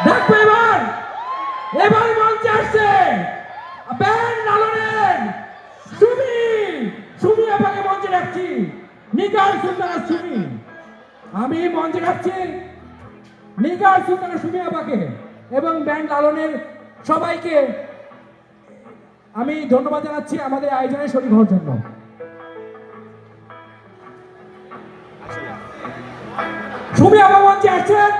দেখো এবার এবার মঞ্চে আসছে ব্যান্ড লালনের সুমি সুমি আপাকে মঞ্চে রাখছি। নিগার সুলতানা সুমি, আমি মঞ্চে রাখছি নিগার সুলতানা সুমি আপাকে এবং ব্যান্ড লালনের সবাইকে আমি ধন্যবাদ জানাচ্ছি আমাদের আয়োজনে শরীক হওয়ার জন্য। সুমি আপা মঞ্চে আসছেন।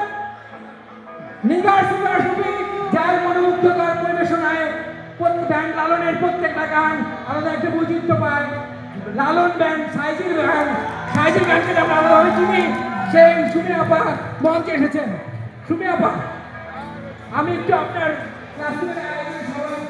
নিগার সুলতানা সুমি যার মনোমুগ্ধকর পরিবেশনায় ব্যান্ড লালনের প্রত্যেকটা গান আলাদা একটা বৈচিত্র্য পায়। লালন ব্যান্ড সাইজির গানকে আমরা আলাদাভাবে চিনি। সেই সুমি আপা মঞ্চে এসেছেন। সুমি আপা, আমি একটু আপনার ক্লাসরুমের আয়োজন সবাই